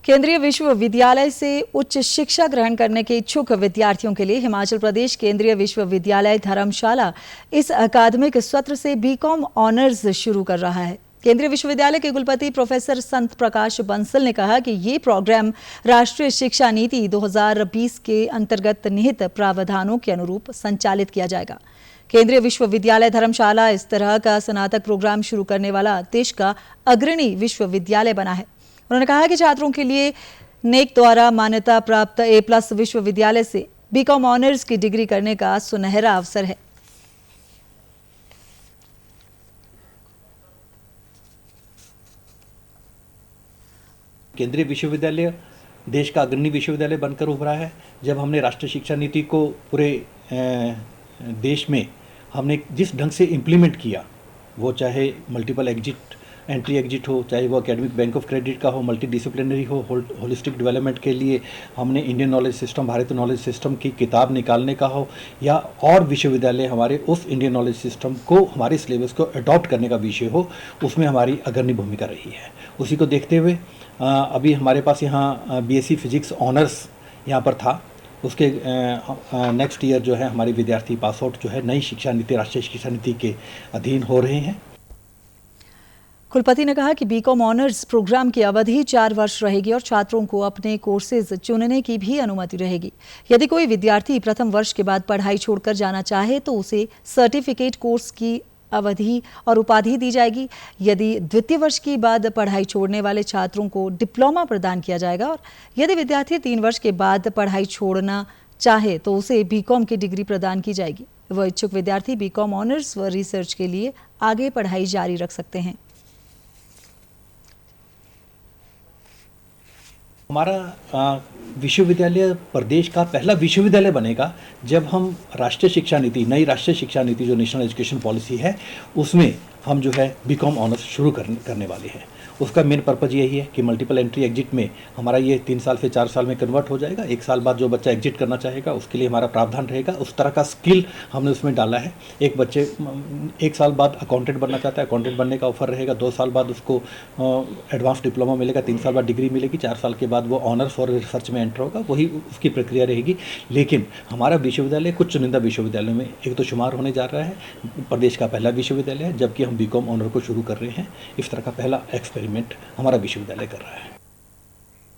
केंद्रीय विश्वविद्यालय से उच्च शिक्षा ग्रहण करने के इच्छुक विद्यार्थियों के लिए हिमाचल प्रदेश केंद्रीय विश्वविद्यालय धर्मशाला इस अकादमिक सत्र से बीकॉम ऑनर्स शुरू कर रहा है। केंद्रीय विश्वविद्यालय के कुलपति प्रोफेसर संत प्रकाश बंसल ने कहा कि ये प्रोग्राम राष्ट्रीय शिक्षा नीति 2020 के अंतर्गत निहित प्रावधानों के अनुरूप संचालित किया जाएगा। केंद्रीय विश्वविद्यालय धर्मशाला इस तरह का स्नातक प्रोग्राम शुरू करने वाला देश का अग्रणी विश्वविद्यालय बना है। उन्होंने कहा कि छात्रों के लिए नेक द्वारा मान्यता प्राप्त A+ विश्वविद्यालय से बीकॉम ऑनर्स की डिग्री करने का सुनहरा अवसर है। केंद्रीय विश्वविद्यालय देश का अग्रणी विश्वविद्यालय बनकर उभरा है। जब हमने राष्ट्रीय शिक्षा नीति को पूरे देश में हमने जिस ढंग से इम्प्लीमेंट किया, वो चाहे मल्टीपल एंट्री एग्जिट हो, चाहे वो एकेडमिक बैंक ऑफ क्रेडिट का हो, मल्टी डिसिप्लिनरी हो, होलिस्टिक डेवलपमेंट के लिए हमने इंडियन नॉलेज सिस्टम, भारतीय नॉलेज सिस्टम की किताब निकालने का हो, या और विश्वविद्यालय हमारे उस इंडियन नॉलेज सिस्टम को, हमारे सिलेबस को अडॉप्ट करने का विषय हो, उसमें हमारी अग्रणी भूमिका रही है। उसी को देखते हुए अभी हमारे पास यहाँ BSc फिजिक्स ऑनर्स यहाँ पर था। उसके नेक्स्ट ईयर जो है हमारे विद्यार्थी पास आउट जो है नई शिक्षा नीति, राष्ट्रीय शिक्षा नीति के अधीन हो रहे हैं। कुलपति ने कहा कि बीकॉम ऑनर्स प्रोग्राम की अवधि 4 वर्ष रहेगी और छात्रों को अपने कोर्सेज चुनने की भी अनुमति रहेगी। यदि कोई विद्यार्थी प्रथम वर्ष के बाद पढ़ाई छोड़कर जाना चाहे तो उसे सर्टिफिकेट कोर्स की अवधि और उपाधि दी जाएगी। यदि द्वितीय वर्ष के बाद पढ़ाई छोड़ने वाले छात्रों को डिप्लोमा प्रदान किया जाएगा और यदि विद्यार्थी 3 वर्ष के बाद पढ़ाई छोड़ना चाहे तो उसे बीकॉम की डिग्री प्रदान की जाएगी। वह इच्छुक विद्यार्थी बीकॉम ऑनर्स व रिसर्च के लिए आगे पढ़ाई जारी रख सकते हैं। हमारा विश्वविद्यालय प्रदेश का पहला विश्वविद्यालय बनेगा जब हम राष्ट्रीय शिक्षा नीति, नई राष्ट्रीय शिक्षा नीति जो नेशनल एजुकेशन पॉलिसी है, उसमें हम जो है बीकॉम ऑनर्स शुरू करने वाले हैं। उसका मेन पर्पज़ यही है कि मल्टीपल एंट्री एग्जिट में हमारा ये 3 साल से 4 साल में कन्वर्ट हो जाएगा। 1 साल बाद जो बच्चा एग्जिट करना चाहेगा उसके लिए हमारा प्रावधान रहेगा। उस तरह का स्किल हमने उसमें डाला है। एक बच्चे 1 साल बाद अकाउंटेंट बनना चाहता है, अकाउंटेंट बनने का ऑफर रहेगा। 2 साल बाद उसको एडवांस डिप्लोमा मिलेगा, 3 साल बाद डिग्री मिलेगी, 4 साल के बाद वो ऑनर्स और रिसर्च में एंटर होगा। वही उसकी प्रक्रिया रहेगी। लेकिन हमारा विश्वविद्यालय कुछ चुनिंदा विश्वविद्यालयों में एक तो शुमार होने जा रहा है। प्रदेश का पहला विश्वविद्यालय है, जबकि हम बीकॉम ऑनर को शुरू कर रहे हैं। इस तरह का पहला एक्सपेरिमेंट हमारा विश्वविद्यालय कर रहा है।